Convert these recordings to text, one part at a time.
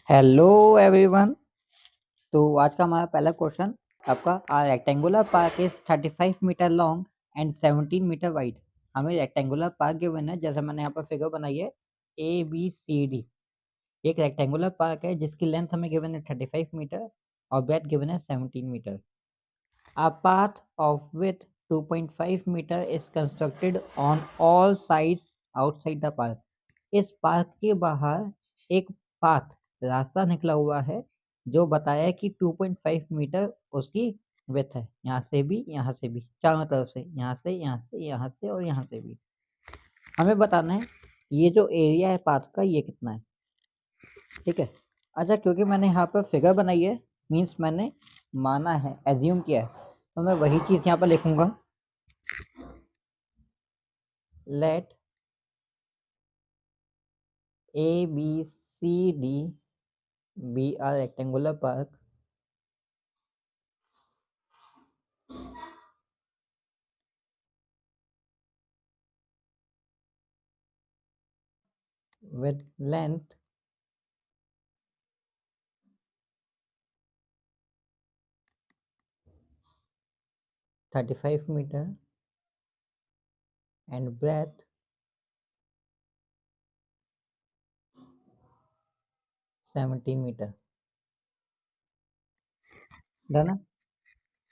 Hello everyone. तो आज का हमारा पहला क्वेश्चन आपका rectangular park is 35 metre long and 17 metre wide. हमें रेक्टेंगुलर पार्क गिवन है, जैसे मैंने यहाँ पर फिगर बनाई है ABCD। एक रेक्टेंगुलर पार्क है जिसकी लेंथ हमें गिवन है 35 मीटर और ब्रेथ गिवन है 17 metre. A path of width 2.5 meter is constructed on all sides outside the park. इस पार्क के बाहर एक पाथ रास्ता निकला हुआ है जो बताया कि 2.5 मीटर उसकी विड्थ है। यहाँ से भी, यहाँ से भी, चारों तरफ से, यहाँ से, यहाँ से, यहाँ से और यहाँ से भी। हमें बताना है ये जो एरिया है पाथ का ये कितना है। ठीक है। अच्छा, क्योंकि मैंने यहाँ पर फिगर बनाई है, मीन्स मैंने माना है, एज्यूम किया है, तो मैं वही चीज़ यहाँ पर लिखूंगा। Let ABCD be a rectangular park with length 35 meter and breadth 17 metre. Done है।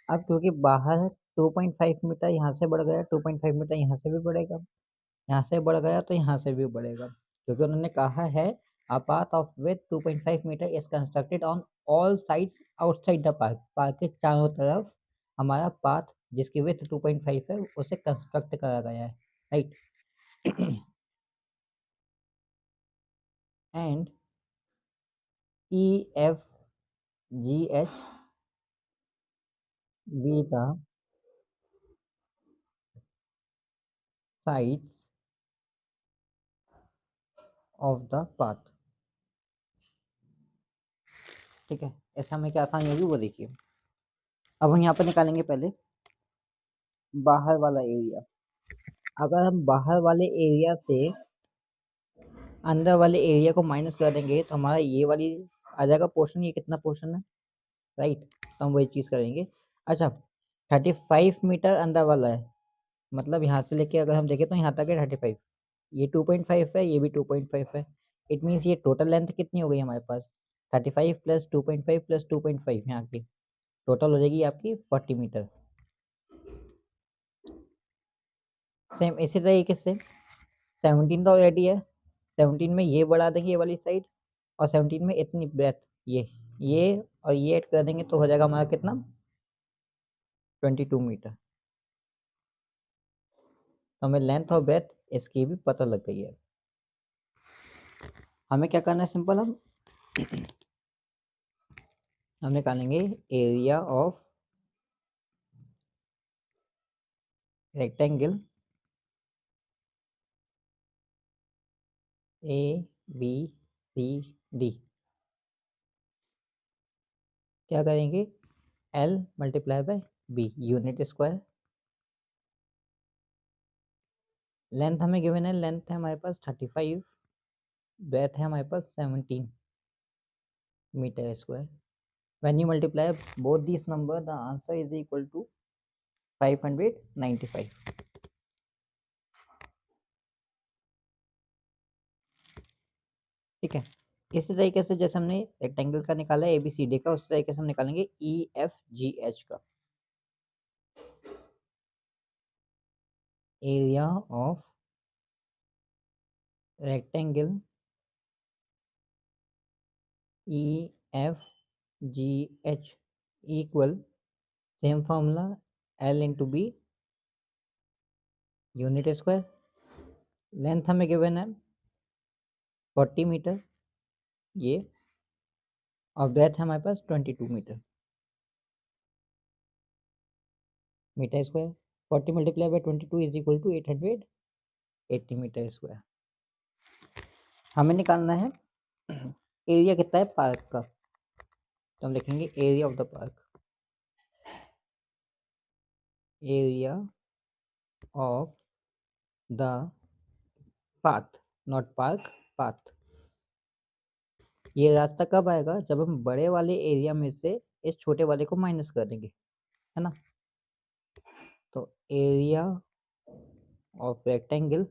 अब क्योंकि बाहर 2.5 मीटर यहाँ से बढ़ गया, 2.5 मीटर यहाँ से भी बढ़ेगा, यहाँ से बढ़ गया तो यहाँ से भी बढ़ेगा, क्योंकि उन्होंने कहा है a path of width 2.5 metre is constructed on all sides outside the park। Park के चारों तरफ हमारा पाथ जिसकी विड्थ 2.5 है उसे कंस्ट्रक्ट करा गया है, right. And EFGH be the sides of the path। ठीक है, ऐसा में क्या आसानी होगी वो देखिए। अब हम यहाँ पर निकालेंगे पहले बाहर वाला एरिया। अगर हम बाहर वाले एरिया से अंदर वाले एरिया को माइनस कर देंगे तो हमारा ये वाली आ जाएगा पोर्शन। ये कितना पोर्शन है, राइट, तो हम वही चीज़ करेंगे। अच्छा, 35 मीटर अंदर वाला है, मतलब यहाँ से लेके अगर हम देखें तो यहाँ तक है 35। ये 2.5 है, ये भी 2.5 है। इट मीन्स ये टोटल लेंथ कितनी हो गई हमारे पास, 35 प्लस 2.5 प्लस 2.5 यहाँ की टोटल हो जाएगी आपकी 40 मीटर। सेम इसी तरीके से 17 तो ऑलरेडी है, 17 में ये बढ़ा देंगे ये वाली साइड, और 17 में इतनी ब्रेथ ये और ये ऐड कर देंगे तो हो जाएगा हमारा कितना, 22 मीटर। तो हमें लेंथ और ब्रेथ इसकी भी पता लग गई है। हमें क्या करना है, सिंपल, हम निकालेंगे एरिया ऑफ रेक्टेंगल ABCD। क्या करेंगे, L multiply by B unit square. Length हमें गिवन है, लेंथ है हमारे पास 35, ब्रेथ है हमारे पास 17 metre square. When you multiply both this number the answer is equal to 595। ठीक है। इसी तरीके से जैसे हमने रेक्टेंगल का निकाला है ABCD का, उसी तरीके से हम निकालेंगे EFGH का। Area of rectangle EFGH equal, same formula, L into B unit square. Length हमें गिवन है 40 मीटर ये, और ब्रेथ है हमारे पास 22 metre square. 40 multiply by 22 is equal to 880 metre square. हमें निकालना है एरिया कितना है पार्क का, तो हम लिखेंगे area of the park. Area of the path, not park, path. ये रास्ता कब आएगा? जब हम बड़े वाले एरिया में से इस छोटे वाले को माइनस कर देंगे, है ना? तो area of rectangle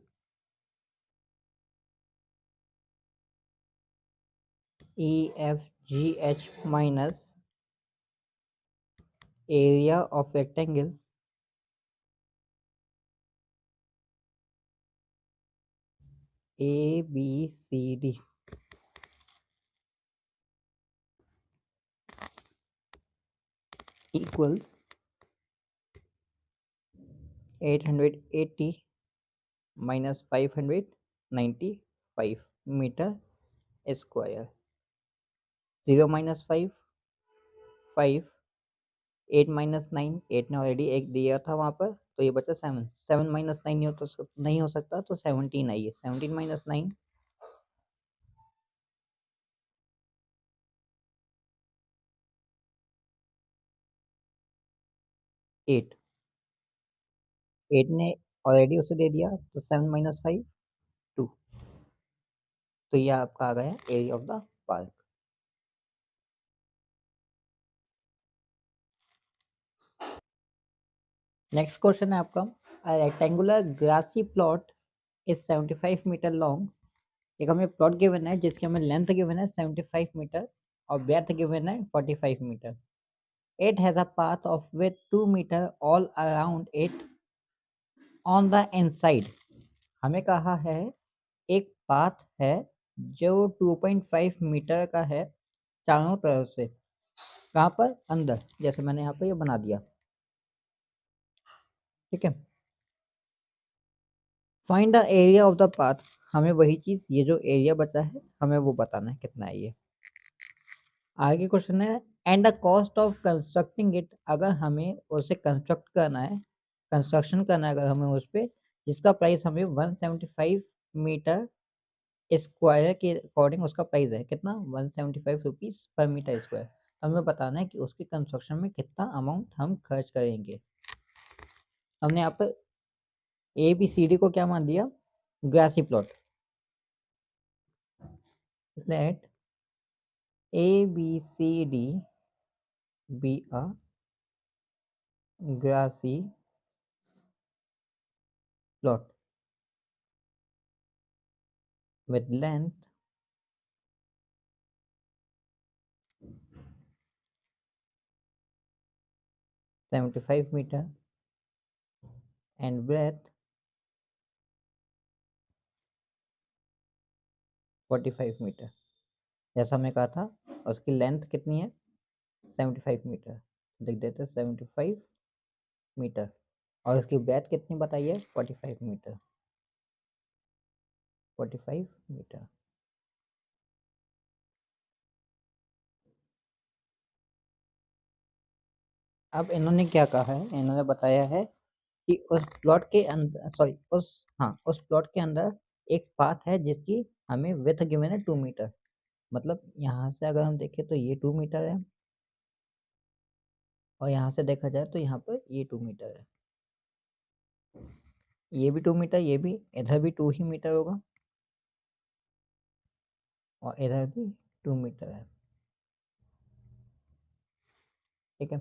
EFGH minus area of rectangle ABCD equals 880 minus 595 metre square. 0 minus 5 5 8 minus 9 8 ने ऑलरेडी एक दिया था वहां पर, तो ये बचा 7 7 minus 9 नहीं हो सकता, तो 17 आइए 17 minus 9 8 8 ने ऑलरेडी उसे दे दिया, तो 7 minus 5 2। तो ये आपका आ गया area of the park. Next question है आपका, a rectangular grassy plot is 75 metre long. एक हमें प्लॉट गिवन है जिसकी हमें लेंथ गिवन है 75 मीटर और ब्रेथ गिवन है 45 metre. It has a path of width 2 meter all around it on the inside। हमें कहा है एक पाथ है जो 2.5 मीटर का है चारों तरफ से। कहाँ पर? अंदर। जैसे मैंने यहाँ पर ये बना दिया, ठीक है। Find the area of the path. हमें वही चीज, ये जो एरिया बचा है हमें वो बताना है कितना है ये। आगे क्वेश्चन है, and the cost of constructing it. अगर हमें उसे कंस्ट्रक्ट करना है, कंस्ट्रक्शन करना है अगर हमें उस पर, जिसका प्राइस हमें 175 मीटर स्क्वायर के अकॉर्डिंग उसका प्राइस है कितना? 175 रुपीज पर मीटर स्क्वायर। हमें बताना है कि उसके कंस्ट्रक्शन में कितना अमाउंट हम खर्च करेंगे। हमने यहाँ पर ABCD को क्या मान लिया? Grassy plot. Let ABCD be a grassy plot with length 75 meter and breadth 45 metre. जैसा मैं कहा था, उसकी लेंथ कितनी है? 75 मीटर। लिख देते 75 मीटर। और इसकी ब्रेथ कितनी बताइए? 45 मीटर। 45 मीटर। अब इन्होंने क्या कहा है? इन्होंने बताया है कि उस प्लॉट के अंदर, सॉरी उस प्लॉट के अंदर एक पाथ है जिसकी हमें विड्थ गिवन है 2 मीटर। मतलब यहाँ से अगर हम देखें तो ये 2 मीटर है, और यहाँ से देखा जाए तो यहाँ पर ये 2 मीटर है, ये भी 2 मीटर, ये भी, इधर भी 2 ही मीटर होगा और इधर भी 2 मीटर है, ठीक है।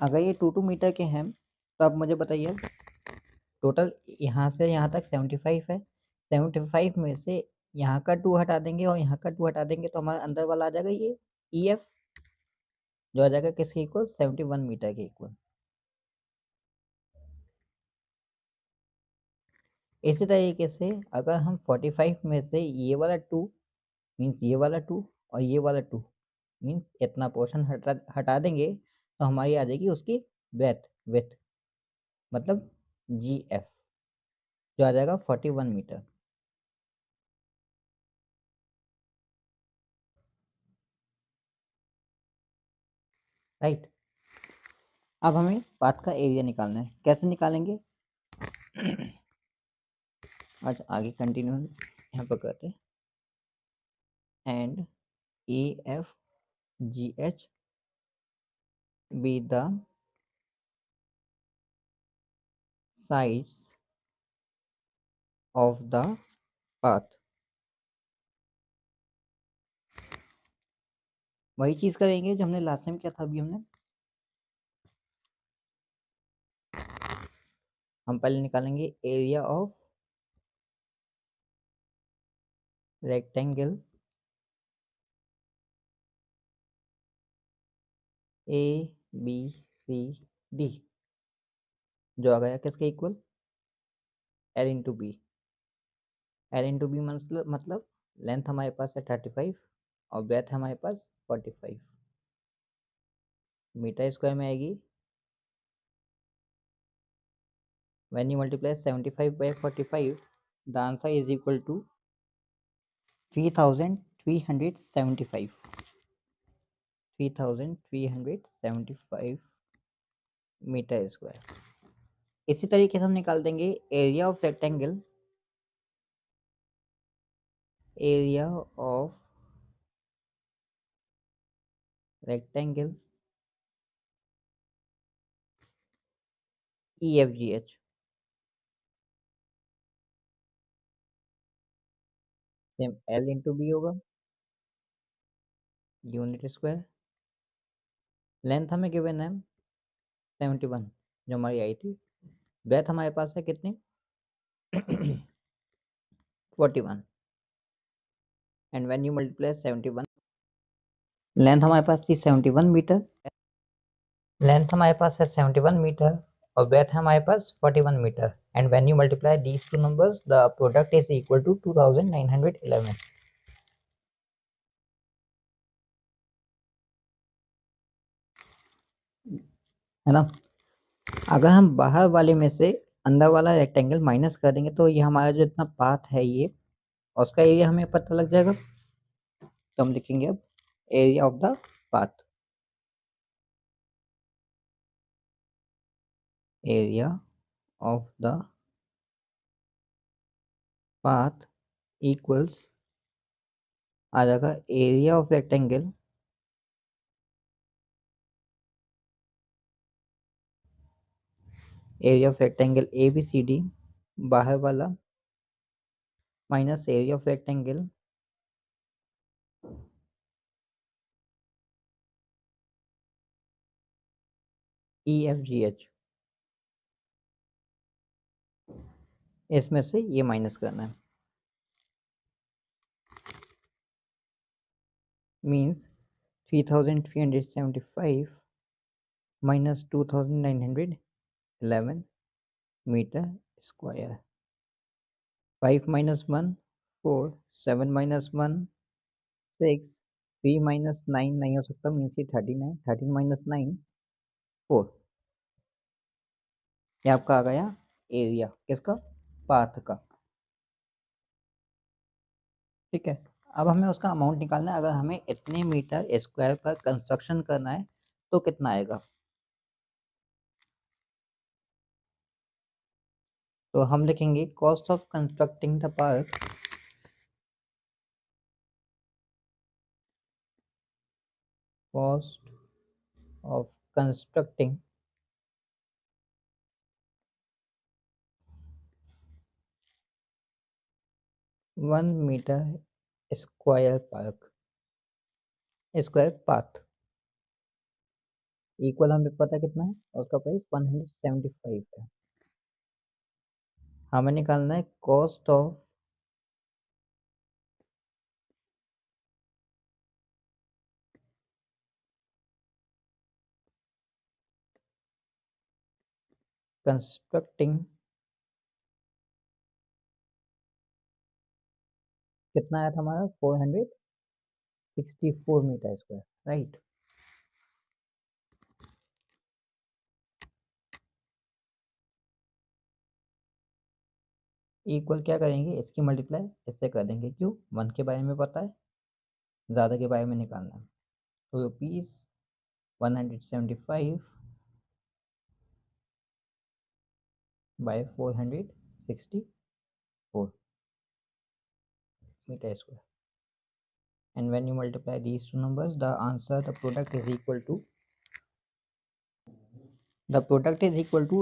अगर ये 2 मीटर के हैं तो अब मुझे बताइए, टोटल यहाँ से यहाँ तक 75 है। 75 में से यहाँ का 2 हटा देंगे और यहाँ का 2 हटा देंगे तो हमारा अंदर वाला आ जाएगा ये EF, जो आ जाएगा किसके इक्वल? 71 मीटर के इक्वल। इसी तरीके से अगर हम 45 में से ये वाला 2 मीन्स ये वाला 2 और ये वाला 2 मीन्स इतना पोर्शन हटा देंगे तो हमारी आ जाएगी उसकी ब्रेथ विथ, मतलब GF, जो आ जाएगा 41 मीटर, राइट। अब हमें पाथ का एरिया निकालना है। कैसे निकालेंगे? आज आगे कंटिन्यू यहाँ पर करते हैं। And EFGH be the sides of the path वही चीज करेंगे जो हमने लास्ट टाइम किया था। अभी हम पहले निकालेंगे area of rectangle A B C D, जो आ गया किसके इक्वल, L into B. L into B मतलब लेंथ हमारे पास है 35 और ब्रेथ हमारे पास 45, मीटर स्क्वायर में आएगी। when you multiply 75 by 45, the answer is equal to 3375, 3375 metre square. इसी तरीके से हम निकाल देंगे area of rectangle, area of rectangle E F G H, same L into B होगा, यूनिट स्क्वायर। लेंथ हमें गिवन है 71 जो हमारी आई थी। ब्रेथ हमारे पास है कितनी 41, and when you multiply 71, length हमारे पास थी 71 मीटर, लेंथ हमारे पास है 71 मीटर और ब्रेथ है हमारे पास 41 metre, and when you multiply these two numbers the product is equal to 2911, है ना। अगर हम बाहर वाले में से अंदर वाला रेक्टेंगल माइनस कर देंगे तो ये हमारा जो इतना पाथ है ये, और उसका एरिया हमें पता लग जाएगा। तो हम लिखेंगे अब area of the path, area of the path equals आ जाएगा area of rectangle A B C D बाहर वाला minus area of rectangle E F G H, इसमें से ये माइनस करना है। Means 3375 minus 2911 metre square. 5 minus 1 4, 7 minus 1 6, 3 minus 9 नहीं हो सकता, मीन्स ये 39, 13 minus 9 4। ये आपका आ गया एरिया किसका, पाथ का। ठीक है, अब हमें उसका अमाउंट निकालना है। अगर हमें इतने मीटर स्क्वायर पर कंस्ट्रक्शन करना है तो कितना आएगा। तो हम लिखेंगे cost of constructing the park, cost of constructing 1 metre square park, square path equal हमें पता कितना है, और उसका प्राइस 175 है। हमें निकालना है कॉस्ट ऑफ कंस्ट्रक्टिंग, कितना आया था हमारा 464 मीटर स्क्वायर, राइट। इक्वल क्या करेंगे, इसकी मल्टीप्लाई इससे कर देंगे, क्यों, 1 के बारे में पता है, ज़्यादा के बारे में निकालना है। तो rupees 175 by 464 metre square, and when you multiply these two numbers the product is equal to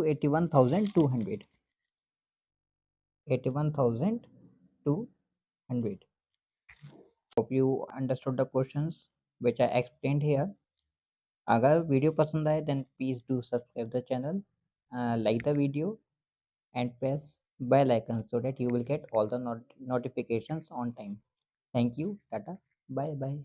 81,200, 81,200। hope you understood the questions which I explained here. अगर वीडियो पसंद आए then please do subscribe the channel, like the video and press bell icon so that you will get all the notifications on time. Thank you. Tata. Bye bye.